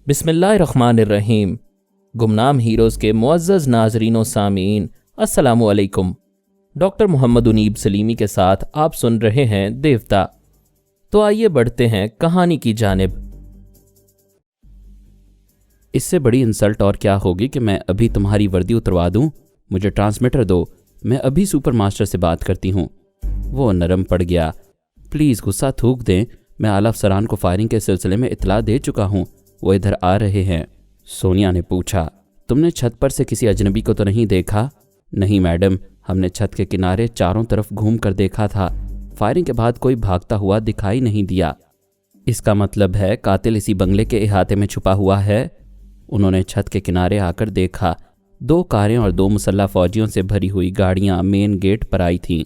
बिस्मिल्लाहिर्रहमानिर्रहीम। गुमनाम हीरोज़ के मुअज़्ज़ज़ नाज़रीन व सामीन, अस्सलामु अलैकुम। डॉक्टर मोहम्मद उनीब सलीमी के साथ आप सुन रहे हैं देवता। तो आइए बढ़ते हैं कहानी की जानिब। इससे बड़ी इंसल्ट और क्या होगी कि मैं अभी तुम्हारी वर्दी उतरवा दूं। मुझे ट्रांसमीटर दो, मैं अभी सुपर मास्टर से बात करती हूँ। वो नरम पड़ गया। प्लीज़ गुस्सा थूक दें, मैं आला अफसरान को फायरिंग के सिलसिले में इतला दे चुका हूँ, वो इधर आ रहे हैं। सोनिया ने पूछा, तुमने छत पर से किसी अजनबी को तो नहीं देखा? नहीं मैडम, हमने छत के किनारे चारों तरफ घूम कर देखा था। फायरिंग के बाद कोई भागता हुआ दिखाई नहीं दिया। इसका मतलब है कातिल इसी बंगले के इहाते में छुपा हुआ है। उन्होंने छत के किनारे आकर देखा, 2 कारें और 2 मुसल्लह फौजियों से भरी हुई गाड़ियां मेन गेट पर आई थीं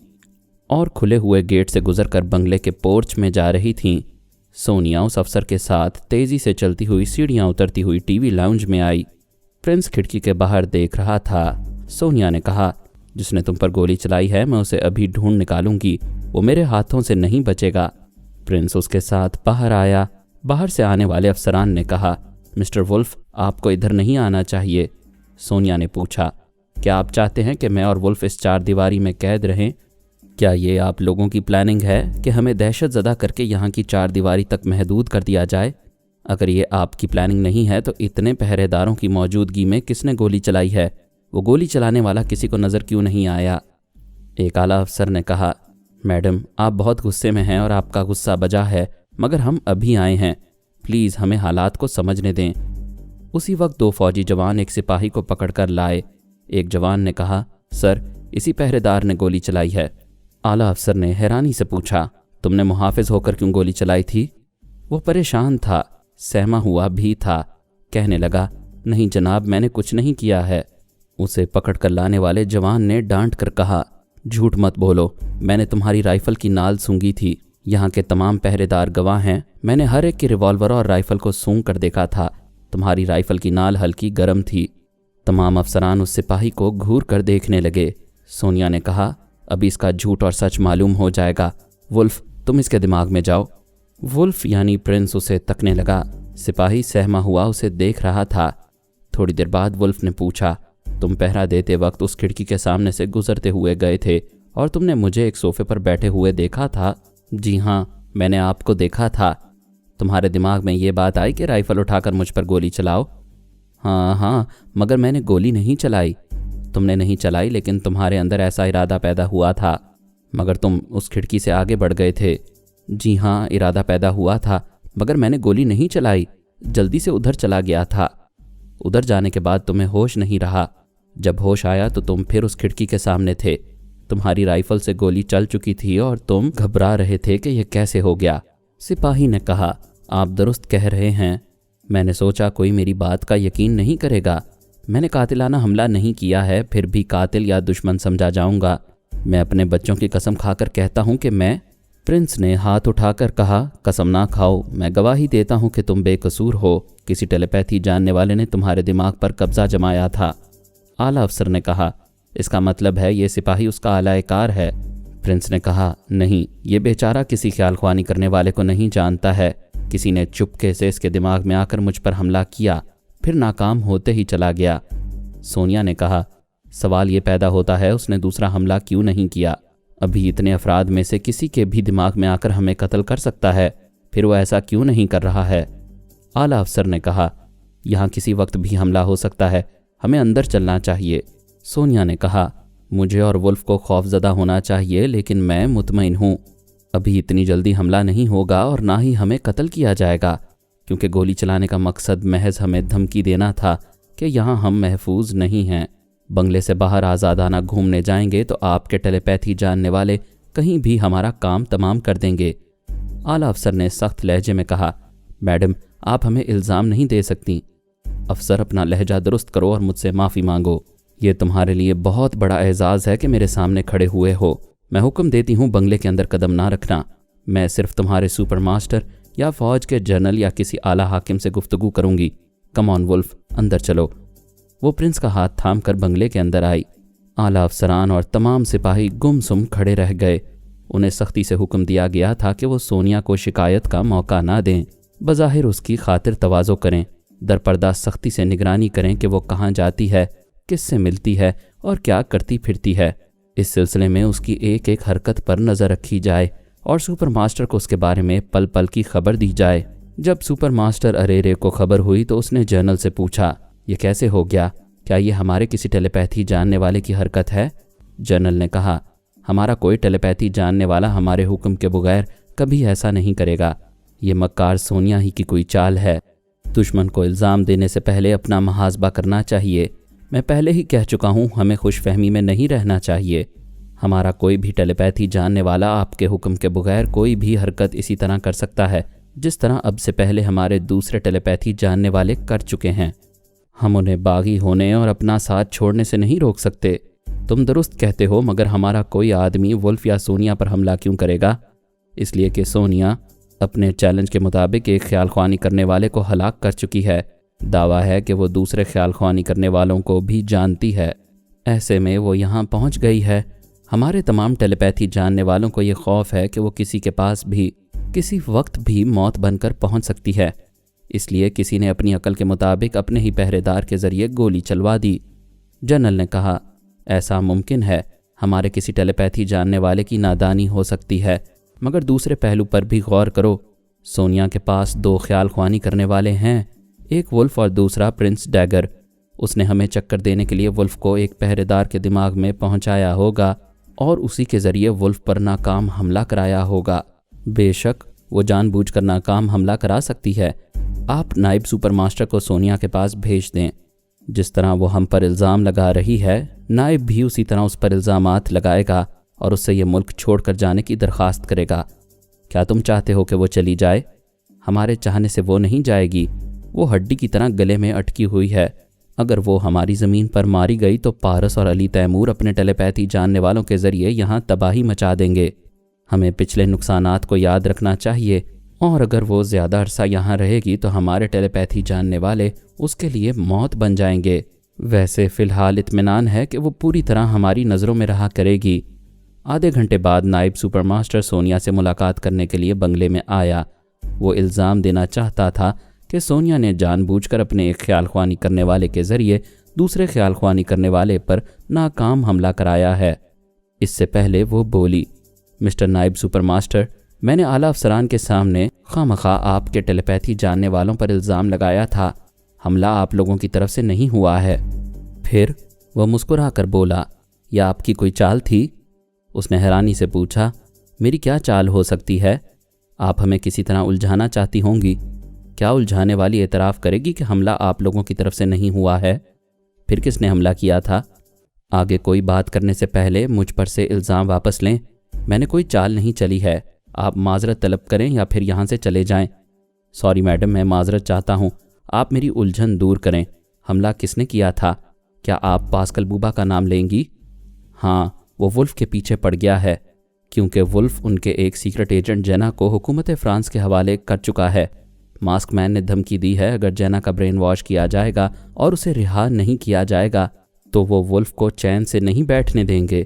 और खुले हुए गेट से गुजरकर बंगले के पोर्च में जा रही थीं। सोनिया उस अफसर के साथ तेज़ी से चलती हुई सीढ़ियां उतरती हुई टीवी लाउंज में आई। प्रिंस खिड़की के बाहर देख रहा था। सोनिया ने कहा, जिसने तुम पर गोली चलाई है मैं उसे अभी ढूंढ निकालूंगी, वो मेरे हाथों से नहीं बचेगा। प्रिंस उसके साथ बाहर आया। बाहर से आने वाले अफसरान ने कहा, मिस्टर वुल्फ, आपको इधर नहीं आना चाहिए। सोनिया ने पूछा, क्या आप चाहते हैं कि मैं और वुल्फ इस 4 दीवारी में कैद रहें? क्या ये आप लोगों की प्लानिंग है कि हमें दहशत ज़दा करके यहाँ की 4 दीवारी तक महदूद कर दिया जाए? अगर ये आपकी प्लानिंग नहीं है तो इतने पहरेदारों की मौजूदगी में किसने गोली चलाई है? वो गोली चलाने वाला किसी को नज़र क्यों नहीं आया? एक आला अफसर ने कहा, मैडम आप बहुत गुस्से में हैं और आपका गुस्सा बजा है, मगर हम अभी आए हैं, प्लीज़ हमें हालात को समझने दें। उसी वक्त 2 फौजी जवान एक सिपाही को पकड़कर लाए। एक जवान ने कहा, सर इसी पहरेदार ने गोली चलाई है। आला अफसर ने हैरानी से पूछा, तुमने मुहाफिज होकर क्यों गोली चलाई थी? वो परेशान था, सहमा हुआ भी था। कहने लगा, नहीं जनाब, मैंने कुछ नहीं किया है। उसे पकड़कर लाने वाले जवान ने डांट कर कहा, झूठ मत बोलो, मैंने तुम्हारी राइफल की नाल सूंघी थी। यहाँ के तमाम पहरेदार गवाह हैं, मैंने हर एक की रिवॉल्वर और राइफल को सूंघ कर देखा था। तुम्हारी राइफल की नाल हल्की गर्म थी। तमाम अफसरान उस सिपाही को घूर कर देखने लगे। सोनिया ने कहा, अभी इसका झूठ और सच मालूम हो जाएगा। वुल्फ, तुम इसके दिमाग में जाओ। वुल्फ यानी प्रिंस उसे तकने लगा। सिपाही सहमा हुआ उसे देख रहा था। थोड़ी देर बाद वुल्फ ने पूछा, तुम पहरा देते वक्त उस खिड़की के सामने से गुजरते हुए गए थे और तुमने मुझे एक सोफे पर बैठे हुए देखा था? जी हाँ, मैंने आपको देखा था। तुम्हारे दिमाग में ये बात आई कि राइफल उठाकर मुझ पर गोली चलाओ? हाँ, मगर मैंने गोली नहीं चलाई। तुमने नहीं चलाई, लेकिन तुम्हारे अंदर ऐसा इरादा पैदा हुआ था। मगर तुम उस खिड़की से आगे बढ़ गए थे। जी हाँ, इरादा पैदा हुआ था, मगर मैंने गोली नहीं चलाई, जल्दी से उधर चला गया था। उधर जाने के बाद तुम्हें होश नहीं रहा। जब होश आया तो तुम फिर उस खिड़की के सामने थे। तुम्हारी राइफल से गोली चल चुकी थी और तुम घबरा रहे थे कि यह कैसे हो गया। सिपाही ने कहा, आप दुरुस्त कह रहे हैं। मैंने सोचा कोई मेरी बात का यकीन नहीं करेगा। मैंने कातिलाना हमला नहीं किया है, फिर भी कातिल या दुश्मन समझा जाऊंगा। मैं अपने बच्चों की कसम खाकर कहता हूं कि मैं। प्रिंस ने हाथ उठाकर कहा, कसम ना खाओ, मैं गवाही देता हूं कि तुम बेकसूर हो। किसी टेलीपैथी जानने वाले ने तुम्हारे दिमाग पर कब्जा जमाया था। आला अफसर ने कहा, इसका मतलब है ये सिपाही उसका आलाएकार है। प्रिंस ने कहा, नहीं, ये बेचारा किसी ख्याल ख्वानी करने वाले को नहीं जानता है। किसी ने चुपके से इसके दिमाग में आकर मुझ पर हमला किया, फिर नाकाम होते ही चला गया। सोनिया ने कहा, सवाल ये पैदा होता है उसने दूसरा हमला क्यों नहीं किया? अभी इतने अफराद में से किसी के भी दिमाग में आकर हमें कत्ल कर सकता है, फिर वो ऐसा क्यों नहीं कर रहा है? आला अफसर ने कहा, यहाँ किसी वक्त भी हमला हो सकता है, हमें अंदर चलना चाहिए। सोनिया ने कहा, मुझे और वुल्फ को खौफजदा होना चाहिए, लेकिन मैं मुतमईन हूँ। अभी इतनी जल्दी हमला नहीं होगा और ना ही हमें कत्ल किया जाएगा, क्योंकि गोली चलाने का मकसद महज हमें धमकी देना था कि यहाँ हम महफूज नहीं हैं। बंगले से बाहर आज़ादाना घूमने जाएंगे तो आपके टेलीपैथी जानने वाले कहीं भी हमारा काम तमाम कर देंगे। आला अफसर ने सख्त लहजे में कहा, मैडम आप हमें इल्ज़ाम नहीं दे सकती। अफसर अपना लहजा दुरुस्त करो और मुझसे माफ़ी मांगो। ये तुम्हारे लिए बहुत बड़ा एजाज़ है कि मेरे सामने खड़े हुए हो। मैं हुक्म देती हूँ बंगले के अंदर कदम ना रखना। मैं सिर्फ तुम्हारे सुपर मास्टर या फ़ौज के जनरल या किसी आला हाकिम से गुफ्तगू करूँगी। कम ऑन वुल्फ, अंदर चलो। वो प्रिंस का हाथ थाम कर बंगले के अंदर आई। आला अफसरान और तमाम सिपाही गुमसुम खड़े रह गए। उन्हें सख्ती से हुक्म दिया गया था कि वो सोनिया को शिकायत का मौका ना दें, बज़ाहिर उसकी खातिर तवाज़ो करें, दरपर्दा सख्ती से निगरानी करें कि वो कहाँ जाती है, किससे मिलती है और क्या करती फिरती है। इस सिलसिले में उसकी एक एक हरकत पर नज़र रखी जाए और सुपर मास्टर को उसके बारे में पल पल की खबर दी जाए। जब सुपर मास्टर अरेरे को खबर हुई तो उसने जनरल से पूछा, ये कैसे हो गया? क्या ये हमारे किसी टेलीपैथी जानने वाले की हरकत है? जनरल ने कहा, हमारा कोई टेलीपैथी जानने वाला हमारे हुक्म के बगैर कभी ऐसा नहीं करेगा। ये मक्कार सोनिया ही की कोई चाल है। दुश्मन को इल्ज़ाम देने से पहले अपना मुहासबा करना चाहिए। मैं पहले ही कह चुका हूँ, हमें खुशफहमी में नहीं रहना चाहिए। हमारा कोई भी टेलीपैथी जानने वाला आपके हुक्म के बगैर कोई भी हरकत इसी तरह कर सकता है जिस तरह अब से पहले हमारे दूसरे टेलीपैथी जानने वाले कर चुके हैं। हम उन्हें बागी होने और अपना साथ छोड़ने से नहीं रोक सकते। तुम दुरुस्त कहते हो, मगर हमारा कोई आदमी वुल्फ या सोनिया पर हमला क्यों करेगा? इसलिए कि सोनिया अपने चैलेंज के मुताबिक एक ख्याल ख्वानी करने वाले को हलाक कर चुकी है। दावा है कि वो दूसरे ख्याल ख्वानी करने वालों को भी जानती है। ऐसे में वो यहाँ पहुँच गई है। हमारे तमाम टेलीपैथी जानने वालों को ये खौफ है कि वो किसी के पास भी किसी वक्त भी मौत बनकर पहुँच सकती है। इसलिए किसी ने अपनी अकल के मुताबिक अपने ही पहरेदार के ज़रिए गोली चलवा दी। जनरल ने कहा, ऐसा मुमकिन है। हमारे किसी टेलीपैथी जानने वाले की नादानी हो सकती है, मगर दूसरे पहलू पर भी गौर करो। सोनिया के पास 2 ख्याल ख्वानी करने वाले हैं, एक वुल्फ और दूसरा प्रिंस डैगर। उसने हमें चक्कर देने के लिए वुल्फ को एक पहरेदार के दिमाग में पहुंचाया होगा और उसी के ज़रिए वुल्फ पर नाकाम हमला कराया होगा। बेशक वो जानबूझकर नाकाम हमला करा सकती है। आप नायब सुपर मास्टर को सोनिया के पास भेज दें। जिस तरह वो हम पर इल्ज़ाम लगा रही है, नायब भी उसी तरह उस पर इल्ज़ामात लगाएगा और उससे ये मुल्क छोड़कर जाने की दरख्वास्त करेगा। क्या तुम चाहते हो कि वो चली जाए? हमारे चाहने से वो नहीं जाएगी। वो हड्डी की तरह गले में अटकी हुई है। अगर वो हमारी ज़मीन पर मारी गई तो पारस और अली तैमूर अपने टेलीपैथी जानने वालों के ज़रिए यहाँ तबाही मचा देंगे। हमें पिछले नुकसानात को याद रखना चाहिए, और अगर वो ज़्यादा अरसा यहाँ रहेगी तो हमारे टेलीपैथी जानने वाले उसके लिए मौत बन जाएंगे। वैसे फ़िलहाल इत्मीनान है कि वो पूरी तरह हमारी नज़रों में रहा करेगी। आधे घंटे बाद नायब सुपर मास्टर सोनिया से मुलाकात करने के लिए बंगले में आया। वो इल्ज़ाम देना चाहता था कि सोनिया ने जानबूझकर अपने एक ख्याल ख्वानी करने वाले के ज़रिए दूसरे ख्याल ख्वानी करने वाले पर नाकाम हमला कराया है। इससे पहले वो बोली, मिस्टर नायब सुपर मास्टर, मैंने आला अफसरान के सामने खामखा आपके टेलीपैथी जानने वालों पर इल्ज़ाम लगाया था। हमला आप लोगों की तरफ से नहीं हुआ है। फिर वह मुस्कुरा कर बोला, यह आपकी कोई चाल थी? उसने हैरानी से पूछा, मेरी क्या चाल हो सकती है? आप हमें किसी तरह उलझाना चाहती होंगी। क्या उलझाने वाली एतराफ़ करेगी कि हमला आप लोगों की तरफ से नहीं हुआ है? फिर किसने हमला किया था? आगे कोई बात करने से पहले मुझ पर से इल्ज़ाम वापस लें। मैंने कोई चाल नहीं चली है। आप माजरत तलब करें या फिर यहाँ से चले जाएं। सॉरी मैडम, मैं माजरत चाहता हूँ। आप मेरी उलझन दूर करें। हमला किसने किया था? क्या आप पास्कल बूबा का नाम लेंगी? हाँ, वो वुल्फ के पीछे पड़ गया है, क्योंकि वुल्फ उनके एक सीक्रेट एजेंट जेना को हुकूमत फ़्रांस के हवाले कर चुका है। मास्क मैन ने धमकी दी है, अगर जेना का ब्रेन वॉश किया जाएगा और उसे रिहा नहीं किया जाएगा तो वो वुल्फ को चैन से नहीं बैठने देंगे।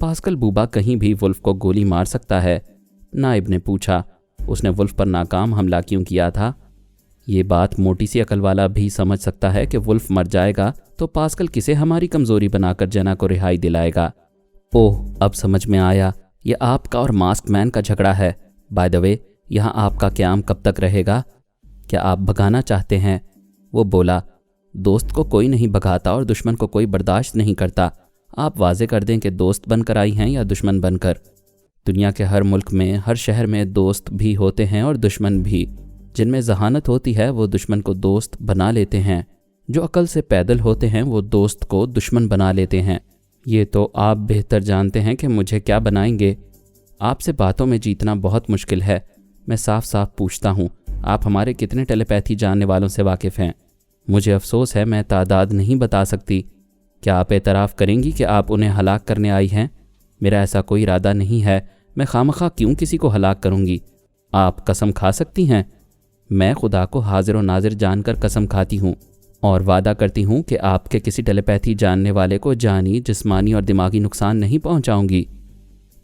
पास्कल बूबा कहीं भी वुल्फ को गोली मार सकता है। नायब ने पूछा, उसने वुल्फ पर नाकाम हमला क्यों किया था? ये बात मोटी सी अकल वाला भी समझ सकता है कि वुल्फ मर जाएगा तो पास्कल किसे हमारी कमज़ोरी बनाकर जेना को रिहाई दिलाएगा। ओह, अब समझ में आया, ये आपका और मास्क मैन का झगड़ा है। बाय द वे, यहाँ आपका क़याम कब तक रहेगा? क्या आप भगाना चाहते हैं? वो बोला, दोस्त को कोई नहीं भगाता और दुश्मन को कोई बर्दाश्त नहीं करता। आप वाजे कर दें कि दोस्त बनकर आई हैं या दुश्मन बनकर। दुनिया के हर मुल्क में, हर शहर में दोस्त भी होते हैं और दुश्मन भी। जिनमें जहानत होती है वो दुश्मन को दोस्त बना लेते हैं। जो अकल से पैदल होते हैं वो दोस्त को दुश्मन बना लेते हैं। ये तो आप बेहतर जानते हैं कि मुझे क्या बनाएंगे। आपसे बातों में जीतना बहुत मुश्किल है। मैं साफ साफ पूछता हूँ, आप हमारे कितने टेलीपैथी जानने वालों से वाकिफ़ हैं? मुझे अफसोस है, मैं तादाद नहीं बता सकती। क्या आप एतराफ़ करेंगी कि आप उन्हें हलाक करने आई हैं? मेरा ऐसा कोई इरादा नहीं है। मैं खामखा क्यों किसी को हलाक करूँगी? आप कसम खा सकती हैं? मैं खुदा को हाजिर और नाजिर जानकर कसम खाती हूँ और वादा करती हूँ कि आपके किसी टेलीपैथी जानने वाले को जानी, जिस्मानी और दिमागी नुकसान नहीं पहुँचाऊँगी।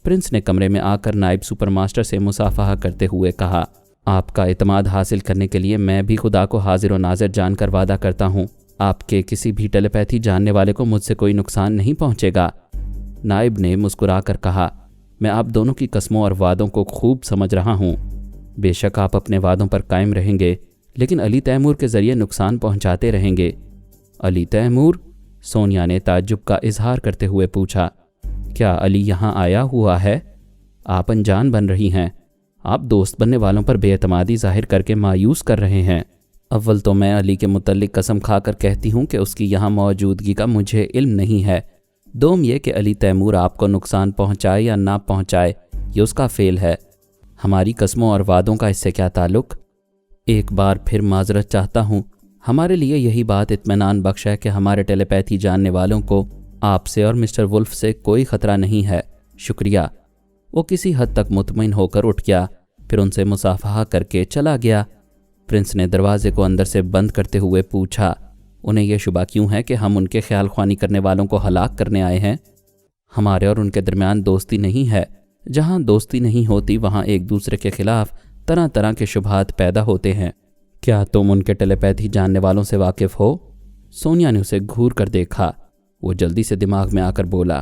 प्रिंस ने कमरे में आकर नायब सुपर मास्टर से मुसाफहा करते हुए कहा, آپ کا اعتماد حاصل کرنے کے لیے میں بھی خدا کو حاضر و ناظر جان کر وعدہ کرتا ہوں، آپ کے کسی بھی ٹیلیپیتھی جاننے والے کو مجھ سے کوئی نقصان نہیں پہنچے گا۔ نائب نے مسکرا کر کہا، میں آپ دونوں کی قسموں اور وعدوں کو خوب سمجھ رہا ہوں۔ بے شک آپ اپنے وعدوں پر قائم رہیں گے، لیکن علی تیمور کے ذریعے نقصان پہنچاتے رہیں گے۔ علی تیمور؟ سونیا نے تعجب کا اظہار کرتے ہوئے پوچھا، کیا علی یہاں آیا ہوا ہے؟ آپ انجان بن رہی ہیں، آپ دوست بننے والوں پر بے اعتمادی ظاہر کر کے مایوس کر رہے ہیں۔ اول تو میں علی کے متعلق قسم کھا کر کہتی ہوں کہ اس کی یہاں موجودگی کا مجھے علم نہیں ہے۔ دوم یہ کہ علی تیمور آپ کو نقصان پہنچائے یا نہ پہنچائے یہ اس کا فعل ہے، ہماری قسموں اور وعدوں کا اس سے کیا تعلق؟ ایک بار پھر معذرت چاہتا ہوں، ہمارے لیے یہی بات اطمینان بخش ہے کہ ہمارے ٹیلیپیتھی جاننے والوں کو آپ سے اور مسٹر ولف سے کوئی خطرہ نہیں ہے۔ شکریہ۔ وہ کسی حد تک مطمئن ہو کر اٹھ گیا، پھر ان سے مصافحہ کر کے چلا گیا۔ پرنس نے دروازے کو اندر سے بند کرتے ہوئے پوچھا، انہیں یہ شبہ کیوں ہے کہ ہم ان کے خیال خوانی کرنے والوں کو ہلاک کرنے آئے ہیں؟ ہمارے اور ان کے درمیان دوستی نہیں ہے، جہاں دوستی نہیں ہوتی وہاں ایک دوسرے کے خلاف طرح طرح کے شبہات پیدا ہوتے ہیں۔ کیا تم ان کے ٹیلیپیتھی جاننے والوں سے واقف ہو؟ سونیا نے اسے گھور کر دیکھا۔ وہ جلدی سے دماغ میں آ کر بولا،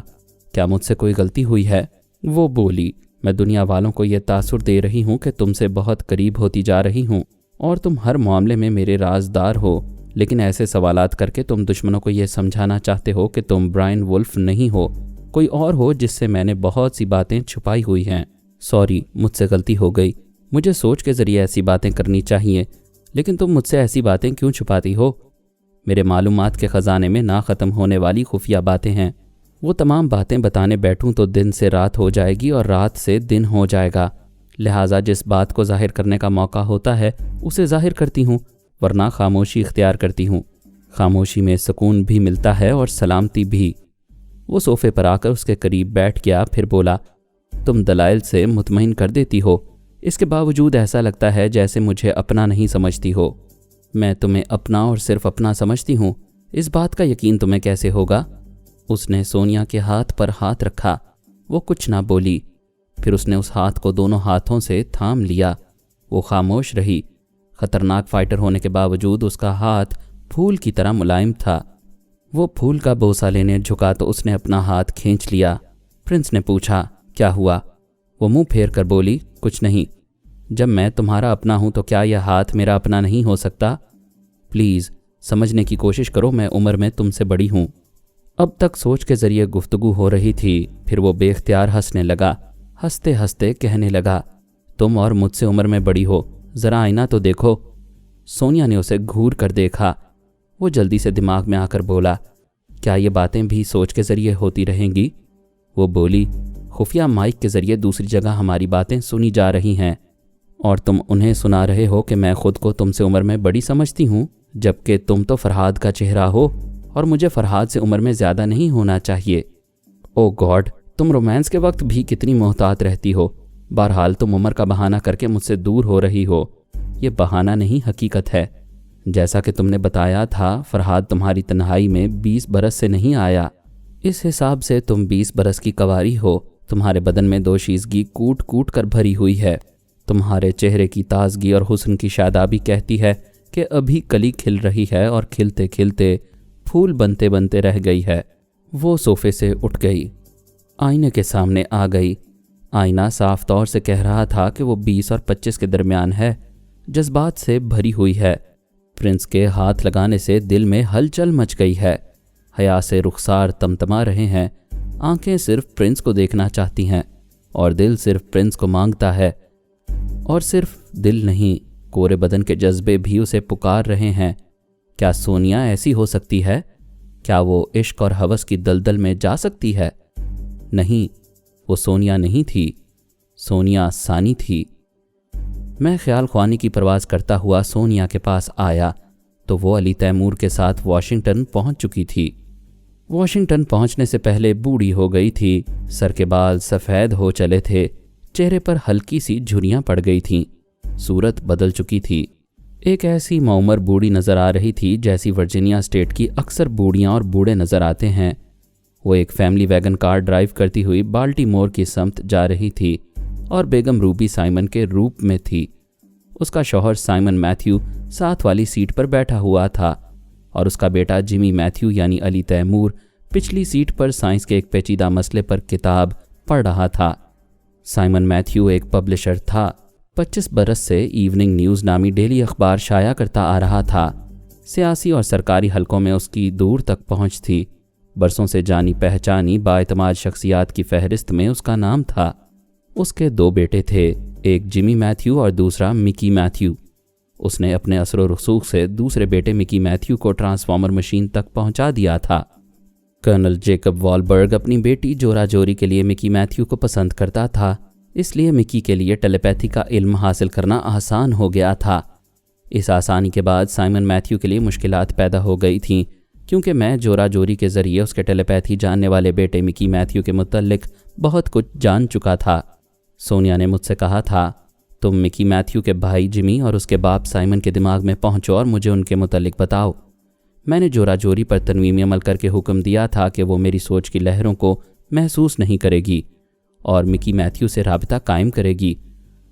کیا مجھ سے کوئی غلطی ہوئی ہے؟ وہ بولی، میں دنیا والوں کو یہ تاثر دے رہی ہوں کہ تم سے بہت قریب ہوتی جا رہی ہوں اور تم ہر معاملے میں میرے رازدار ہو، لیکن ایسے سوالات کر کے تم دشمنوں کو یہ سمجھانا چاہتے ہو کہ تم برائن ولف نہیں ہو، کوئی اور ہو جس سے میں نے بہت سی باتیں چھپائی ہوئی ہیں۔ سوری، مجھ سے غلطی ہو گئی، مجھے سوچ کے ذریعے ایسی باتیں کرنی چاہیے، لیکن تم مجھ سے ایسی باتیں کیوں چھپاتی ہو؟ میرے معلومات کے خزانے میں نہ ختم ہونے والی خفیہ باتیں ہیں، وہ تمام باتیں بتانے بیٹھوں تو دن سے رات ہو جائے گی اور رات سے دن ہو جائے گا، لہٰذا جس بات کو ظاہر کرنے کا موقع ہوتا ہے اسے ظاہر کرتی ہوں، ورنہ خاموشی اختیار کرتی ہوں۔ خاموشی میں سکون بھی ملتا ہے اور سلامتی بھی۔ وہ صوفے پر آ کر اس کے قریب بیٹھ گیا، پھر بولا، تم دلائل سے مطمئن کر دیتی ہو، اس کے باوجود ایسا لگتا ہے جیسے مجھے اپنا نہیں سمجھتی ہو۔ میں تمہیں اپنا اور صرف اپنا سمجھتی ہوں، اس بات کا یقین تمہیں کیسے ہوگا؟ اس نے سونیا کے ہاتھ پر ہاتھ رکھا، وہ کچھ نہ بولی، پھر اس نے اس ہاتھ کو دونوں ہاتھوں سے تھام لیا۔ وہ خاموش رہی۔ خطرناک فائٹر ہونے کے باوجود اس کا ہاتھ پھول کی طرح ملائم تھا۔ وہ پھول کا بوسہ لینے جھکا تو اس نے اپنا ہاتھ کھینچ لیا۔ پرنس نے پوچھا، کیا ہوا؟ وہ منہ پھیر کر بولی، کچھ نہیں۔ جب میں تمہارا اپنا ہوں تو کیا یہ ہاتھ میرا اپنا نہیں ہو سکتا؟ پلیز سمجھنے کی کوشش کرو، میں عمر میں تم سے بڑی ہوں۔ اب تک سوچ کے ذریعے گفتگو ہو رہی تھی، پھر وہ بے اختیار ہنسنے لگا۔ ہنستے ہنستے کہنے لگا، تم اور مجھ سے عمر میں بڑی ہو، ذرا آئینہ تو دیکھو۔ سونیا نے اسے گھور کر دیکھا۔ وہ جلدی سے دماغ میں آ کر بولا، کیا یہ باتیں بھی سوچ کے ذریعے ہوتی رہیں گی؟ وہ بولی، خفیہ مائک کے ذریعے دوسری جگہ ہماری باتیں سنی جا رہی ہیں اور تم انہیں سنا رہے ہو کہ میں خود کو تم سے عمر میں بڑی سمجھتی ہوں، جبکہ تم تو فرہاد کا چہرہ ہو اور مجھے فرہاد سے عمر میں زیادہ نہیں ہونا چاہیے۔ او گاڈ، تم رومانس کے وقت بھی کتنی محتاط رہتی ہو۔ بہرحال تم عمر کا بہانہ کر کے مجھ سے دور ہو رہی ہو۔ یہ بہانہ نہیں، حقیقت ہے۔ جیسا کہ تم نے بتایا تھا، فرہاد تمہاری تنہائی میں 20 برس سے نہیں آیا۔ اس حساب سے تم 20 برس کی کنواری ہو۔ تمہارے بدن میں دوشیزگی کوٹ کوٹ کر بھری ہوئی ہے۔ تمہارے چہرے کی تازگی اور حسن کی شادابی کہتی ہے کہ ابھی کلی کھل رہی ہے اور کھلتے کھلتے پھول بنتے بنتے رہ گئی ہے۔ وہ صوفے سے اٹھ گئی، آئینے کے سامنے آ گئی۔ آئینہ صاف طور سے کہہ رہا تھا کہ وہ 20 اور 25 کے درمیان ہے، جذبات سے بھری ہوئی ہے۔ پرنس کے ہاتھ لگانے سے دل میں ہلچل مچ گئی ہے۔ حیا سے رخسار تمتما رہے ہیں، آنکھیں صرف پرنس کو دیکھنا چاہتی ہیں اور دل صرف پرنس کو مانگتا ہے، اور صرف دل نہیں، کورے بدن کے جذبے بھی اسے پکار رہے ہیں۔ کیا سونیا ایسی ہو سکتی ہے؟ کیا وہ عشق اور ہوس کی دلدل میں جا سکتی ہے؟ نہیں، وہ سونیا نہیں تھی، سونیا ثانی تھی۔ میں خیال خوانی کی پرواز کرتا ہوا سونیا کے پاس آیا تو وہ علی تیمور کے ساتھ واشنگٹن پہنچ چکی تھی۔ واشنگٹن پہنچنے سے پہلے بوڑھی ہو گئی تھی، سر کے بال سفید ہو چلے تھے، چہرے پر ہلکی سی جھریاں پڑ گئی تھیں، صورت بدل چکی تھی۔ ایک ایسی معمر بوڑھی نظر آ رہی تھی جیسی ورجینیا اسٹیٹ کی اکثر بوڑھیاں اور بوڑھے نظر آتے ہیں۔ وہ ایک فیملی ویگن کار ڈرائیو کرتی ہوئی بالٹی مور کی سمت جا رہی تھی اور بیگم روبی سائمن کے روپ میں تھی۔ उसका शौहर साइमन मैथ्यू साथ वाली सीट पर बैठा हुआ था और उसका बेटा जिमी मैथ्यू यानी अली तैमूर पिछली सीट पर साइंस के एक पेचीदा मसले पर किताब पढ़ रहा था। साइमन मैथ्यू एक पब्लिशर था। 25 बरस से इवनिंग न्यूज़ नामी डेली अखबार शाया करता आ रहा था। सियासी और सरकारी हलकों में उसकी दूर तक पहुंच थी। बरसों से जानी पहचानी बाएतमाद शख्सियात की फहरिस्त में उसका नाम था। उसके 2 बेटे थे, एक जिमी मैथ्यू और दूसरा मिकी मैथ्यू। उसने अपने असर व रसूख से दूसरे बेटे मिकी मैथ्यू को ट्रांसफॉर्मर मशीन तक पहुंचा दिया था। कर्नल जेकब वॉलबर्ग अपनी बेटी जोरा जोरी के लिए मिकी मैथ्यू को पसंद करता था, इसलिए मिकी के लिए टेलीपैथी का इल्म हासिल करना आसान हो गया था। इस आसानी के बाद साइमन मैथ्यू के लिए मुश्किलात पैदा हो गई थीं, क्योंकि मैं जोरा जोरी के ज़रिए उसके टेलीपैथी जानने वाले बेटे मिकी मैथ्यू के मुतल्लिक बहुत कुछ जान चुका था। सोनिया ने मुझसे कहा था, तुम मिकी मैथ्यू के भाई जिमी और उसके बाप साइमन के दिमाग में पहुंचो और मुझे उनके मुतल्लिक बताओ। मैंने जोरा जोरी पर तनवीमी अमल करके हुक्म दिया था कि वो मेरी सोच की लहरों को महसूस नहीं करेगी और मिकी मैथ्यू से राबिता कायम करेगी।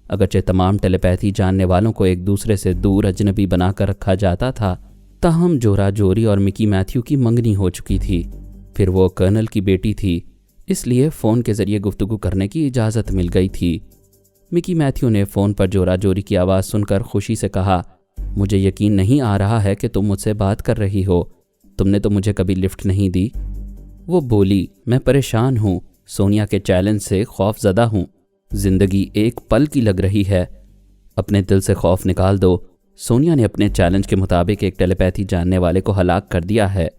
अगरचे तमाम टेलीपैथी जानने वालों को एक दूसरे से दूर अजनबी बनाकर रखा जाता था, ताहम जोरा जोरी और मिकी मैथ्यू की मंगनी हो चुकी थी। फिर वो कर्नल की बेटी थी, इसलिए फ़ोन के ज़रिए गुफ्तगू करने की इजाज़त मिल गई थी। मिकी मैथ्यू ने फ़ोन पर जोरा जोरी की आवाज़ सुनकर खुशी से कहा, मुझे यकीन नहीं आ रहा है कि तुम मुझसे बात कर रही हो। तुमने तो मुझे कभी लिफ्ट नहीं दी। वो बोली, मैं परेशान हूँ, सोनिया के चैलेंज से खौफज़दा हूँ। ज़िंदगी एक पल की लग रही है। अपने दिल से खौफ निकाल दो। सोनिया ने अपने चैलेंज के मुताबिक एक टेलीपैथी जानने वाले को हलाक कर दिया है।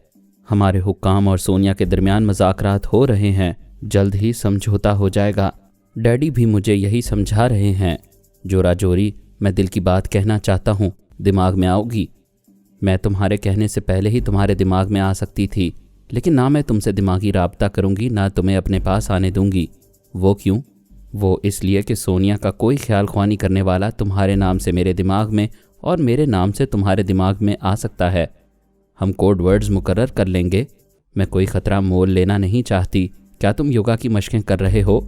हमारे हुक्काम और सोनिया के दरमियान मज़ाकरात हो रहे हैं। जल्द ही समझौता हो जाएगा। डैडी भी मुझे यही समझा रहे हैं। जोरा जोरी, मैं दिल की बात कहना चाहता हूँ, दिमाग में आओगी? मैं तुम्हारे कहने से पहले ही तुम्हारे दिमाग में आ सकती थी, लेकिन ना मैं तुमसे दिमागी राब्ता करूँगी, ना तुम्हें अपने पास आने दूँगी। वो क्यों? वो इसलिए कि सोनिया का कोई ख्याल ख्वानी करने वाला तुम्हारे नाम से मेरे दिमाग में और मेरे नाम से तुम्हारे दिमाग में आ सकता है। हम कोड वर्ड्स मुकर्रर कर लेंगे। मैं कोई ख़तरा मोल लेना नहीं चाहती। क्या तुम योगा की मशकें कर रहे हो?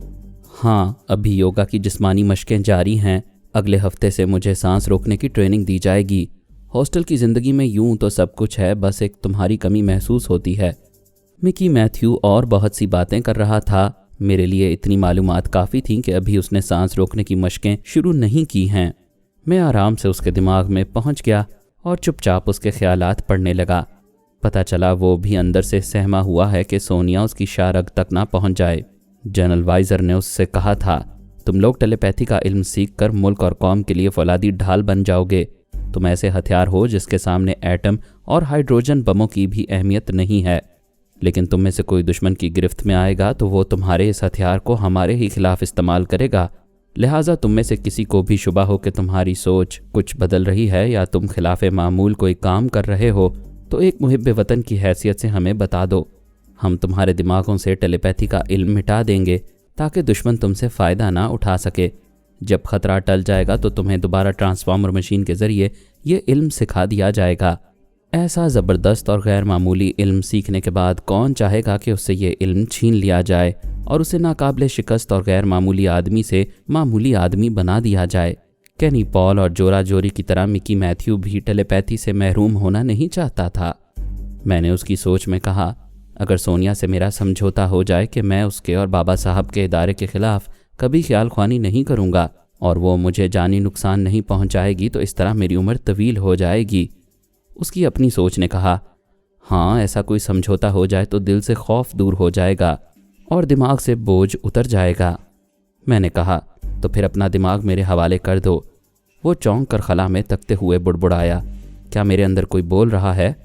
हाँ, अभी योगा की जिस्मानी मशकें जारी हैं। अगले हफ्ते से मुझे सांस रोकने की ट्रेनिंग दी जाएगी। हॉस्टल की ज़िंदगी में यूं तो सब कुछ है, बस एक तुम्हारी कमी महसूस होती है। मिकी मैथ्यू और बहुत सी बातें कर रहा था। मेरे लिए इतनी मालूमात काफ़ी थीं कि अभी उसने सांस रोकने की मशकें शुरू नहीं की हैं। मैं आराम से उसके दिमाग में पहुंच गया और चुपचाप उसके ख्यालात पढ़ने लगा। पता चला वो भी अंदर से सहमा हुआ है कि सोनिया उसकी शारग तक ना पहुंच जाए। जनरल वाइजर ने उससे कहा था, तुम लोग टेलीपैथी का इल्म सीख कर मुल्क और कौम के लिए फौलादी ढाल बन जाओगे। तुम ऐसे हथियार हो जिसके सामने एटम और हाइड्रोजन बमों की भी अहमियत नहीं है। लेकिन तुम में से कोई दुश्मन की गिरफ्त में आएगा तो वो तुम्हारे इस हथियार को हमारे ही खिलाफ इस्तेमाल करेगा। लिहाजा तुम में से किसी को भी शुबा हो कि तुम्हारी सोच कुछ बदल रही है या तुम खिलाफ मामूल कोई काम कर रहे हो तो एक मुहिब वतन की हैसियत से हमें बता दो। हम तुम्हारे दिमागों से टेलीपैथी का इल्म मिटा देंगे ताकि दुश्मन तुमसे फ़ायदा ना उठा सके। जब ख़तरा टल जाएगा तो तुम्हें दोबारा ट्रांसफार्मर मशीन के ज़रिए ये इल्म सिखा दिया जाएगा। ऐसा ज़बरदस्त और गैर मामूली इल्म सीखने के बाद कौन चाहेगा कि उससे ये इल्म छीन लिया जाए और उसे नाकाबिले शिकस्त और गैर मामूली आदमी से मामूली आदमी बना दिया जाए। केनी पॉल और जोरा जोरी की तरह मिकी मैथ्यू भी टेलीपैथी से महरूम होना नहीं चाहता था। मैंने उसकी सोच में कहा, अगर सोनिया से मेरा समझौता हो जाए कि मैं उसके और बाबा साहब के इदारे के ख़िलाफ़ कभी ख्याल ख्वानी नहीं करूँगा और वो मुझे जानी नुकसान नहीं पहुँचाएगी तो इस तरह मेरी उम्र तवील हो जाएगी। उसकी अपनी सोच ने कहा, हाँ, ऐसा कोई समझौता हो जाए तो दिल से खौफ दूर हो जाएगा और दिमाग से बोझ उतर जाएगा। मैंने कहा, तो फिर अपना दिमाग मेरे हवाले कर दो। वो चौंक कर खला में तकते हुए बुड़बुड़ाया, क्या मेरे अंदर कोई बोल रहा है?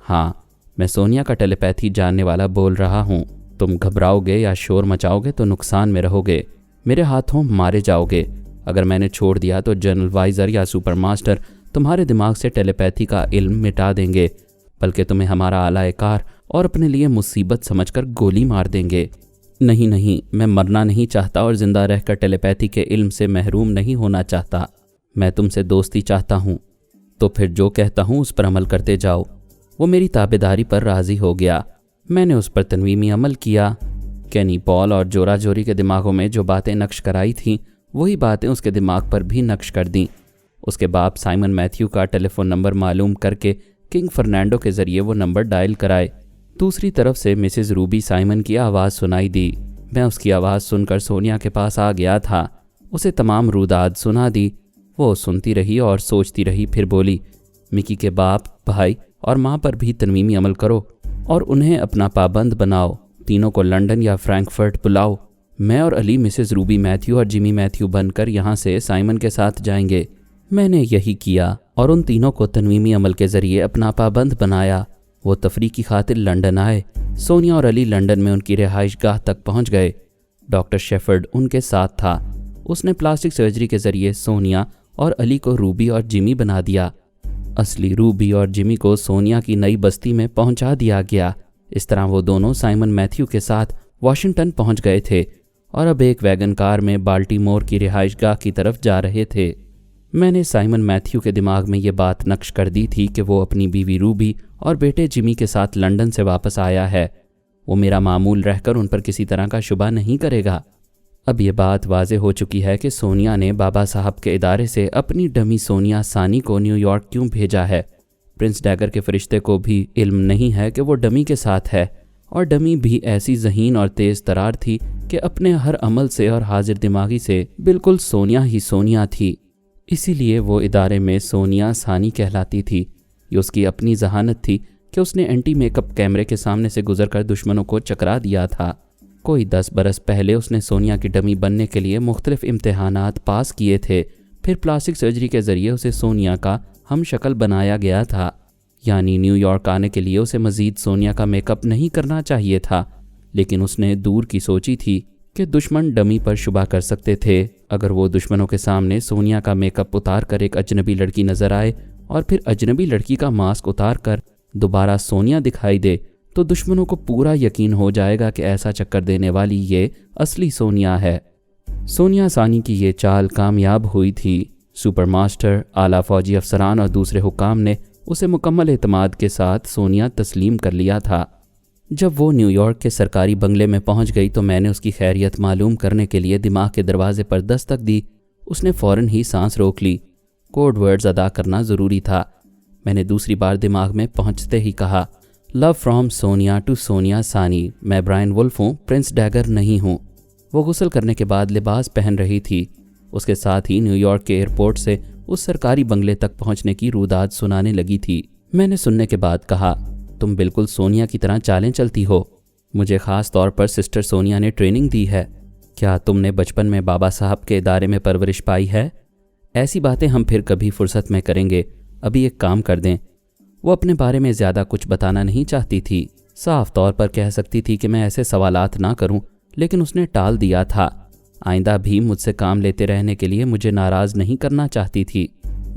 हाँ, मैं सोनिया का टेलीपैथी जानने वाला बोल रहा हूँ। तुम घबराओगे या शोर मचाओगे तो नुकसान में रहोगे, मेरे हाथों मारे जाओगे। अगर मैंने छोड़ दिया तो जनरल वाइजर या सुपर मास्टर तुम्हारे दिमाग से टेलीपैथी का इल्म मिटा देंगे, बल्कि तुम्हें हमारा आला कार और अपने लिए मुसीबत समझकर गोली मार देंगे। नहीं नहीं, मैं मरना नहीं चाहता और ज़िंदा रहकर टेलीपैथी के इल्म से महरूम नहीं होना चाहता। मैं तुमसे दोस्ती चाहता हूँ। तो फिर जो कहता हूँ उस पर अमल करते जाओ। वो मेरी ताबेदारी पर राज़ी हो गया। मैंने उस पर तनवीमी अमल किया। केनी पॉल और जोरा जोरी के दिमागों में जो बातें नक्श कराई थीं वही बातें उसके दिमाग पर भी नक्श कर दीं। उसके बाप साइमन मैथ्यू का टेलीफोन नंबर मालूम करके किंग फर्नांडो के ज़रिए वो नंबर डायल कराए। दूसरी तरफ से मिसेस रूबी साइमन की आवाज़ सुनाई दी। मैं उसकी आवाज़ सुनकर सोनिया के पास आ गया था। उसे तमाम रुदाद सुना दी। वो सुनती रही और सोचती रही, फिर बोली, मिकी के बाप, भाई और माँ पर भी तरमीमी अमल करो और उन्हें अपना पाबंद बनाओ। तीनों को लंदन या फ्रैंकफर्ट बुलाओ। मैं और अली मिसेस रूबी मैथ्यू और जिमी मैथ्यू बनकर यहाँ से साइमन के साथ जाएंगे। मैंने यही किया और उन तीनों को तनवीमी अमल के ज़रिए अपना पाबंद बनाया। वो तफरी की खातिर लंदन आए। सोनिया और अली लंदन में उनकी रिहाइश गाह तक पहुँच गए। डॉक्टर शेफर्ड उनके साथ था। उसने प्लास्टिक सर्जरी के ज़रिए सोनिया और अली को रूबी और जिमी बना दिया। असली रूबी और जिमी को सोनिया की नई बस्ती में पहुंचा दिया गया। इस तरह वो दोनों साइमन मैथ्यू के साथ वाशिंगटन पहुंच गए थे और अब एक वैगन कार में बाल्टीमोर की रिहाइशगाह की तरफ जा रहे थे। मैंने साइमन मैथ्यू के दिमाग में ये बात नक्श कर दी थी कि वो अपनी बीवी रूबी और बेटे जिमी के साथ लंदन से वापस आया है। वो मेरा मामूल रहकर उन पर किसी तरह का शुबा नहीं करेगा। अब ये बात वाज़े हो चुकी है कि सोनिया ने बाबा साहब के इदारे से अपनी डमी सोनिया सानी को न्यूयॉर्क क्यों भेजा है। प्रिंस डैगर के फरिश्ते को भी इल्म नहीं है कि वो डमी के साथ है, और डमी भी ऐसी ज़हीन और तेज़ तरार थी कि अपने हर अमल से और हाजिर दिमागी से बिल्कुल सोनिया ही सोनिया थी। इसीलिए वो इदारे में सोनिया सानी कहलाती थी। ये उसकी अपनी जहानत थी कि उसने एंटी मेकअप कैमरे के सामने से गुजरकर दुश्मनों को चकरा दिया था। कोई 10 बरस पहले उसने सोनिया की डमी बनने के लिए मुख्तलिफ इम्तिहानात पास किए थे। फिर प्लास्टिक सर्जरी के ज़रिए उसे सोनिया का हम शक्ल बनाया गया था। यानी न्यूयॉर्क आने के लिए उसे मज़ीद सोनिया का मेकअप नहीं करना चाहिए था, लेकिन उसने दूर की सोची थी कि दुश्मन डमी पर शुबा कर सकते थे। अगर वो दुश्मनों के सामने सोनिया का मेकअप उतार कर एक अजनबी लड़की नज़र आए और फिर अजनबी लड़की का मास्क उतार कर दोबारा सोनिया दिखाई दे, तो दुश्मनों को पूरा यकीन हो जाएगा कि ऐसा चक्कर देने वाली ये असली सोनिया है। सोनिया सानी की ये चाल कामयाब हुई थी। सुपर मास्टर, आला फौजी अफसरान और दूसरे हुकाम ने उसे मुकम्मल एतमाद के साथ सोनिया तस्लीम कर लिया था। जब वो न्यूयॉर्क के सरकारी बंगले में पहुंच गई तो मैंने उसकी खैरियत मालूम करने के लिए दिमाग के दरवाजे पर दस्तक दी। उसने फ़ौरन ही सांस रोक ली। कोड वर्ड्स अदा करना ज़रूरी था। मैंने दूसरी बार दिमाग में पहुंचते ही कहा, love from Sonia to Sonia Sani. मैं ब्रायन वुल्फ हूँ, प्रिंस डैगर नहीं हूँ। वो गुस्ल करने के बाद लिबास पहन रही थी। उसके साथ ही न्यूयॉर्क के एयरपोर्ट से उस सरकारी बंगले तक पहुंचने की रुदाद सुनाने लगी थी। मैंने सुनने के बाद कहा, तुम बिल्कुल सोनिया की तरह चालें चलती हो। मुझे ख़ास तौर पर सिस्टर सोनिया ने ट्रेनिंग दी है। क्या तुमने बचपन में बाबा साहब के इदारे में परवरिश पाई है? ऐसी बातें हम फिर कभी फुर्सत में करेंगे। अभी एक काम कर दें। वो अपने बारे में ज़्यादा कुछ बताना नहीं चाहती थी। साफ तौर पर कह सकती थी कि मैं ऐसे सवालात ना करूं, लेकिन उसने टाल दिया था। आइंदा भी मुझसे काम लेते रहने के लिए मुझे नाराज़ नहीं करना चाहती थी।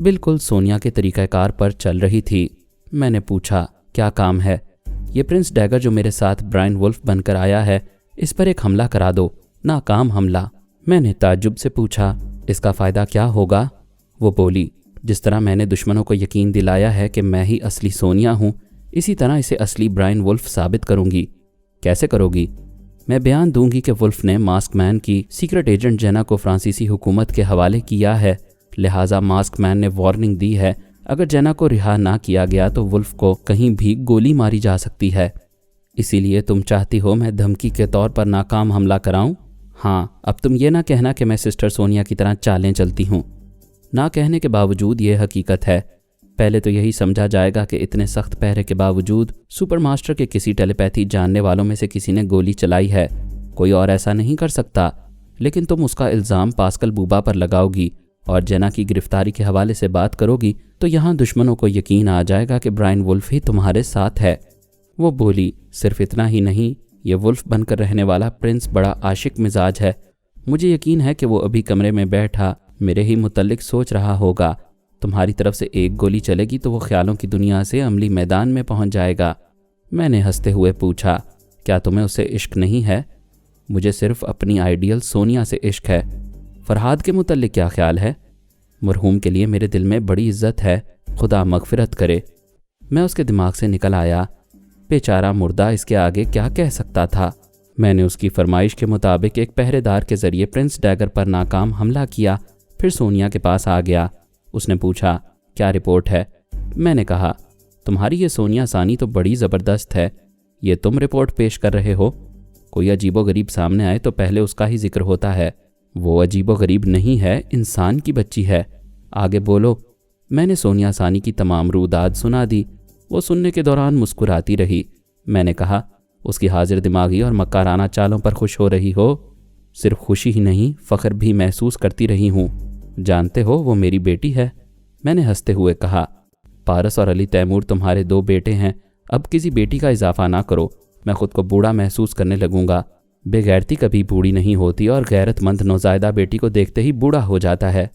बिल्कुल सोनिया के तरीक़ाकार पर चल रही थी। मैंने पूछा, क्या काम है? ये प्रिंस डैगर जो मेरे साथ ब्रायन वुल्फ बनकर आया है, इस पर एक हमला करा दो। नाकाम हमला। मैंने ताज्जुब से पूछा, इसका फ़ायदा क्या होगा? वो बोली, जिस तरह मैंने दुश्मनों को यकीन दिलाया है कि मैं ही असली सोनिया हूँ, इसी तरह इसे असली ब्रायन वुल्फ साबित करूँगी। कैसे करोगी? मैं बयान दूंगी कि वुल्फ ने मास्क मैन की सीक्रेट एजेंट जेना को फ्रांसीसी हुकूमत के हवाले किया है, लिहाजा मास्क मैन ने वार्निंग दी है अगर जेना को रिहा ना किया गया तो वुल्फ को कहीं भी गोली मारी जा सकती है। इसीलिए तुम चाहती हो मैं धमकी के तौर पर नाकाम हमला कराऊं? हाँ, अब तुम ये ना कहना कि मैं सिस्टर सोनिया की तरह चालें चलती हूँ। ना कहने के बावजूद ये हकीकत है। पहले तो यही समझा जाएगा कि इतने सख्त पहरे के बावजूद सुपर मास्टर के किसी टेलीपैथी जानने वालों में से किसी ने गोली चलाई है। कोई और ऐसा नहीं कर सकता। लेकिन तुम उसका इल्ज़ाम पास्कल बूबा पर लगाओगी और जेना की गिरफ्तारी के हवाले से बात करोगी तो यहाँ दुश्मनों को यकीन आ जाएगा कि ब्रायन वुल्फ ही तुम्हारे साथ है। वो बोली, सिर्फ इतना ही नहीं, ये वुल्फ बनकर रहने वाला प्रिंस बड़ा आशिक मिजाज है। मुझे यकीन है कि वो अभी कमरे में बैठा मेरे ही मुतल्लिक सोच रहा होगा। तुम्हारी तरफ से एक गोली चलेगी तो वो ख्यालों की दुनिया से अमली मैदान में पहुंच जाएगा। मैंने हंसते हुए पूछा, क्या तुम्हें उससे इश्क नहीं है? मुझे सिर्फ अपनी आइडियल सोनिया से इश्क है। फरहाद के मुतल्लिक क्या ख्याल है? मरहूम के लिए मेरे दिल में बड़ी इज्जत है, खुदा मगफिरत करे। मैं उसके दिमाग से निकल आया। बेचारा मुर्दा इसके आगे क्या कह सकता था। मैंने उसकी फरमाइश के मुताबिक एक पहरेदार के ज़रिए प्रिंस डैगर पर नाकाम हमला किया। फिर सोनिया के पास आ गया। उसने पूछा, क्या रिपोर्ट है? मैंने कहा, तुम्हारी ये सोनिया सानी तो बड़ी ज़बरदस्त है, ये तुम रिपोर्ट पेश कर रहे हो? कोई अजीबोगरीब सामने आए तो पहले उसका ही जिक्र होता है। वो अजीबोगरीब नहीं है, इंसान की बच्ची है। आगे बोलो। मैंने सोनिया सानी की तमाम रूदाद सुना दी। वो सुनने के दौरान मुस्कुराती रही। मैंने कहा, उसकी हाजिर दिमागी और मक्काराना चालों पर खुश हो रही हो? सिर्फ खुशी ही नहीं, फ़ख्र भी महसूस करती रही हूँ। जानते हो, वो मेरी बेटी है। मैंने हंसते हुए कहा, पारस और अली तैमूर तुम्हारे 2 बेटे हैं, अब किसी बेटी का इजाफा ना करो, मैं खुद को बूढ़ा महसूस करने लगूंगा। बेगैरती कभी बूढ़ी नहीं होती और गैरतमंद नौज़ायदा बेटी को देखते ही बूढ़ा हो जाता है।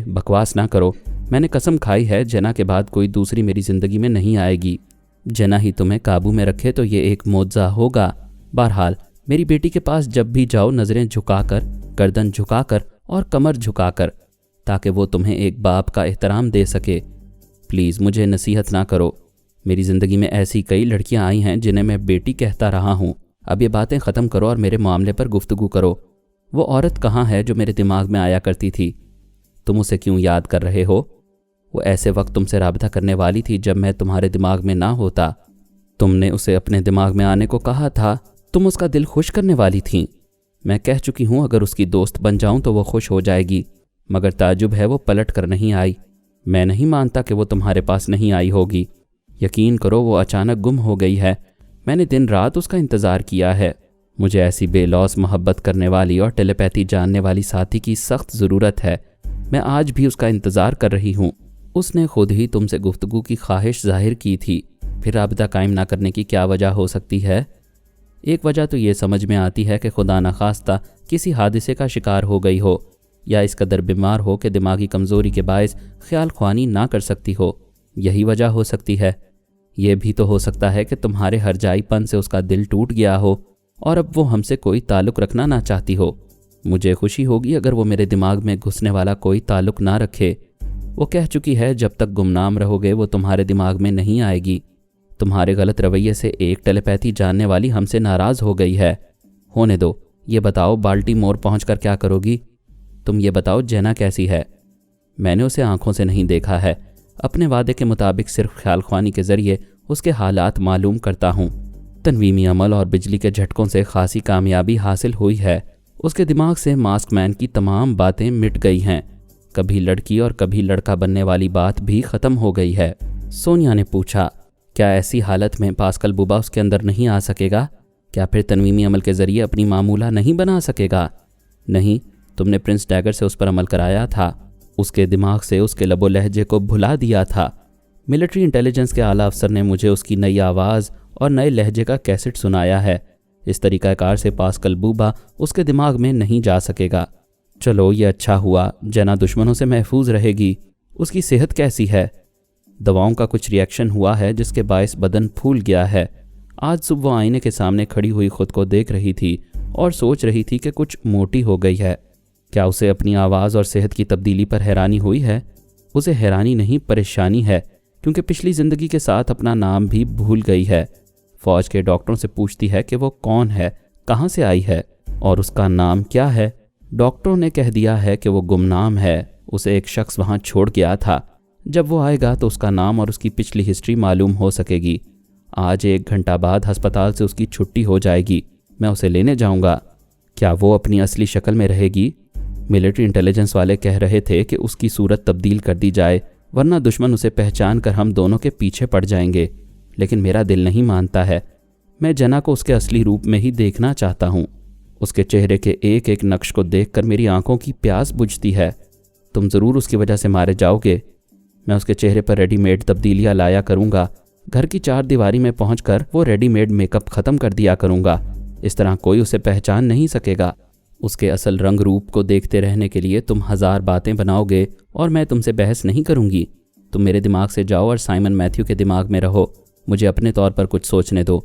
बकवास ना करो, मैंने कसम खाई है जना के बाद कोई दूसरी मेरी ज़िंदगी में नहीं आएगी। जना ही तुम्हें काबू में रखे तो ये एक मोज़ा होगा। बहरहाल मेरी बेटी के पास जब भी जाओ, नज़रें झुकाकर, गर्दन झुकाकर और कमर झुकाकर, ताकि वो तुम्हें एक बाप का एहतराम दे सके। प्लीज़ मुझे नसीहत ना करो, मेरी ज़िंदगी में ऐसी कई लड़कियां आई हैं जिन्हें मैं बेटी कहता रहा हूँ। अब ये बातें ख़त्म करो और मेरे मामले पर गुफ्तगू करो। वो औरत कहाँ है जो मेरे दिमाग में आया करती थी? तुम उसे क्यों याद कर रहे हो? वो ऐसे वक्त तुमसे राबता करने वाली थी जब मैं तुम्हारे दिमाग में ना होता। तुमने उसे अपने दिमाग में आने को कहा था, तुम उसका दिल खुश करने वाली थीं। मैं कह चुकी हूँ अगर उसकी दोस्त बन जाऊँ तो वो खुश हो जाएगी, मगर ताजुब है वो पलट कर नहीं आई। मैं नहीं मानता कि वो तुम्हारे पास नहीं आई होगी। यकीन करो वो अचानक गुम हो गई है। मैंने दिन रात उसका इंतज़ार किया है। मुझे ऐसी बेलौस मोहब्बत करने वाली और टेलीपैथी जानने वाली साथी की सख्त ज़रूरत है। मैं आज भी उसका इंतज़ार कर रही हूँ। उसने खुद ही तुमसे गुफ्तगू की ख्वाहिश जाहिर की थी, फिर राबता कायम ना करने की क्या वजह हो सकती है? एक वजह तो ये समझ में आती है कि खुदा न खास्ता किसी हादसे का शिकार हो गई हो, या इस कदर बीमार हो कि दिमागी कमज़ोरी के बायस ख्याल ख्वानी ना कर सकती हो। यही वजह हो सकती है। यह भी तो हो सकता है कि तुम्हारे हरजाईपन से उसका दिल टूट गया हो और अब वो हमसे कोई ताल्लुक़ रखना ना चाहती हो। मुझे खुशी होगी अगर वो मेरे दिमाग में घुसने वाला कोई ताल्लुक़ ना रखे। वो कह चुकी है जब तक गुमनाम रहोगे वो तुम्हारे दिमाग में नहीं आएगी। तुम्हारे गलत रवैये से एक टेलीपैथी जानने वाली हमसे नाराज़ हो गई है। होने दो, ये बताओ बाल्टीमोर पहुंचकर क्या करोगी? तुम ये बताओ जेना कैसी है? मैंने उसे आंखों से नहीं देखा है। अपने वादे के मुताबिक सिर्फ ख्याल ख्वानी के ज़रिए उसके हालात मालूम करता हूँ। तनवीमी अमल और बिजली के झटकों से खासी कामयाबी हासिल हुई है। उसके दिमाग से मास्क मैन की तमाम बातें मिट गई हैं। कभी लड़की और कभी लड़का बनने वाली बात भी ख़त्म हो गई है। सोनिया ने पूछा, क्या ऐसी हालत में पास्कल बुबा उसके अंदर नहीं आ सकेगा? क्या फिर तनवीमी अमल के ज़रिए अपनी मामूला नहीं बना सकेगा? नहीं, तुमने प्रिंस डैगर से उस पर अमल कराया था। उसके दिमाग से उसके लबो लहजे को भुला दिया था। मिलिट्री इंटेलिजेंस के आला अफसर ने मुझे उसकी नई आवाज़ और नए लहजे का कैसेट सुनाया है। इस तरीक़ाकार से पास्कल बुबा उसके दिमाग में नहीं जा सकेगा। चलो ये अच्छा हुआ, जना दुश्मनों से महफूज रहेगी। उसकी सेहत कैसी है? दवाओं का कुछ रिएक्शन हुआ है जिसके बायस बदन फूल गया है। आज सुबह आईने के सामने खड़ी हुई खुद को देख रही थी और सोच रही थी कि कुछ मोटी हो गई है। क्या उसे अपनी आवाज़ और सेहत की तब्दीली पर हैरानी हुई है? उसे हैरानी नहीं, परेशानी है, क्योंकि पिछली ज़िंदगी के साथ अपना नाम भी भूल गई है। फ़ौज के डॉक्टरों से पूछती है कि वो कौन है, कहाँ से आई है और उसका नाम क्या है। डॉक्टरों ने कह दिया है कि वो गुमनाम है। उसे एक शख्स वहाँ छोड़ गया था। जब वो आएगा तो उसका नाम और उसकी पिछली हिस्ट्री मालूम हो सकेगी। आज 1 घंटा बाद अस्पताल से उसकी छुट्टी हो जाएगी। मैं उसे लेने जाऊँगा। क्या वो अपनी असली शक्ल में रहेगी? मिलिट्री इंटेलिजेंस वाले कह रहे थे कि उसकी सूरत तब्दील कर दी जाए, वरना दुश्मन उसे पहचान कर हम दोनों के पीछे पड़ जाएंगे। लेकिन मेरा दिल नहीं मानता है। मैं जना को उसके असली रूप में ही देखना चाहता हूँ। उसके चेहरे के एक एक नक्श को देखकर मेरी आंखों की प्यास बुझती है। तुम ज़रूर उसकी वजह से मारे जाओगे। मैं उसके चेहरे पर रेडीमेड तब्दीलियाँ लाया करूँगा। घर की 4 दीवारी में पहुँचकर वो रेडीमेड मेकअप ख़त्म कर दिया करूँगा। इस तरह कोई उसे पहचान नहीं सकेगा। उसके असल रंग रूप को देखते रहने के लिए तुम 1000 बातें बनाओगे और मैं तुमसे बहस नहीं करूँगी। तुम मेरे दिमाग से जाओ और साइमन मैथ्यू के दिमाग में रहो। मुझे अपने तौर पर कुछ सोचने दो।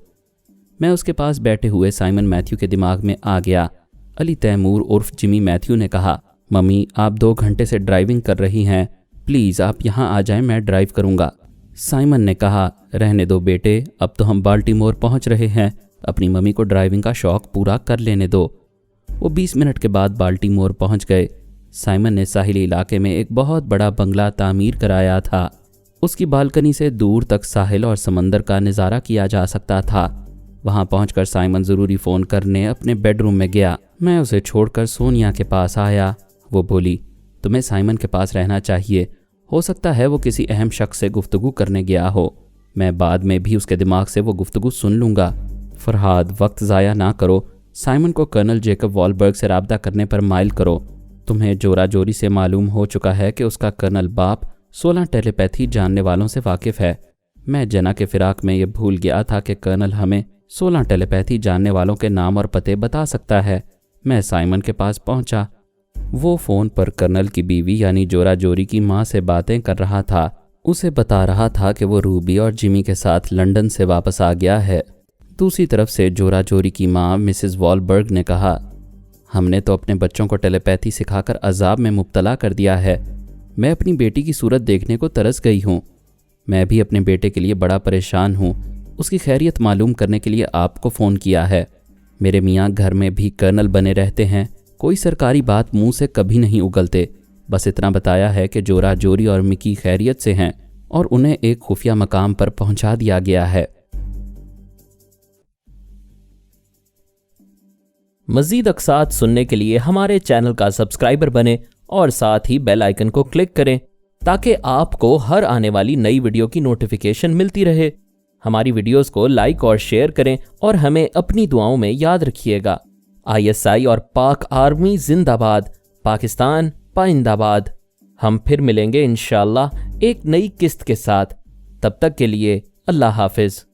मैं उसके पास बैठे हुए साइमन मैथ्यू के दिमाग में आ गया। अली तैमूर उर्फ जिमी मैथ्यू ने कहा, मम्मी आप 2 घंटे से ड्राइविंग कर रही हैं, प्लीज़ आप यहाँ आ जाएं, मैं ड्राइव करूँगा। साइमन ने कहा, रहने दो बेटे, अब तो हम बाल्टीमोर पहुँच रहे हैं, अपनी मम्मी को ड्राइविंग का शौक़ पूरा कर लेने दो। वो 20 मिनट के बाद बाल्टीमोर पहुँच गए। سائمن نے ساحلی علاقے میں ایک بہت بڑا بنگلہ تعمیر کرایا تھا۔ اس کی بالکنی سے دور تک ساحل اور سمندر کا نظارہ کیا جا سکتا تھا۔ وہاں پہنچ کر سائمن ضروری فون کرنے اپنے بیڈ روم میں گیا۔ میں اسے چھوڑ کر سونیا کے پاس آیا۔ وہ بولی، تمہیں سائمن کے پاس رہنا چاہیے، ہو سکتا ہے وہ کسی اہم شخص سے گفتگو کرنے گیا ہو، میں بعد میں بھی اس کے دماغ سے وہ گفتگو سن لوں گا۔ فرحاد، وقت ضائع نہ کرو، سائمن کو کرنل جیکب والبرگ سے رابطہ کرنے پر مائل کرو۔ تمہیں جورا جوری سے معلوم ہو چکا ہے کہ اس کا کرنل باپ 16 ٹیلی پیتھی جاننے والوں سے واقف ہے۔ میں جنا کے فراق میں یہ بھول گیا تھا کہ کرنل ہمیں 16 ٹیلی پیتھی جاننے والوں کے نام اور پتے بتا سکتا ہے۔ میں سائمن کے پاس پہنچا۔ وہ فون پر کرنل کی بیوی یعنی جورا جوری کی ماں سے باتیں کر رہا تھا۔ اسے بتا رہا تھا کہ وہ روبی اور جمی کے ساتھ لندن سے واپس آ گیا ہے۔ دوسری طرف سے جورا جوری کی ماں مسز والبرگ نے کہا، ہم نے تو اپنے بچوں کو ٹیلی پیتھی سکھا کر عذاب میں مبتلا کر دیا ہے۔ میں اپنی بیٹی کی صورت دیکھنے کو ترس گئی ہوں۔ میں بھی اپنے بیٹے کے لیے بڑا پریشان ہوں۔ اس کی خیریت معلوم کرنے کے لیے آپ کو فون کیا ہے۔ میرے میاں گھر میں بھی کرنل بنے رہتے ہیں، کوئی سرکاری بات منہ سے کبھی نہیں اگلتے۔ بس اتنا بتایا ہے کہ جورا جوری اور مکی خیریت سے ہیں اور انہیں ایک خفیہ مقام پر پہنچا دیا گیا ہے۔ مزید اقساط سننے کے لیے ہمارے چینل کا سبسکرائبر بنیں اور ساتھ ہی بیل آئیکن کو کلک کریں تاکہ آپ کو ہر آنے والی نئی ویڈیو کی نوٹیفیکیشن ملتی رہے۔ ہماری ویڈیوز کو لائک اور شیئر کریں اور ہمیں اپنی دعاؤں میں یاد رکھیے گا۔ ISI اور پاک آرمی زندہ باد، پاکستان پائندہ باد۔ ہم پھر ملیں گے انشاءاللہ ایک نئی قسط کے ساتھ۔ تب تک کے لیے اللہ حافظ۔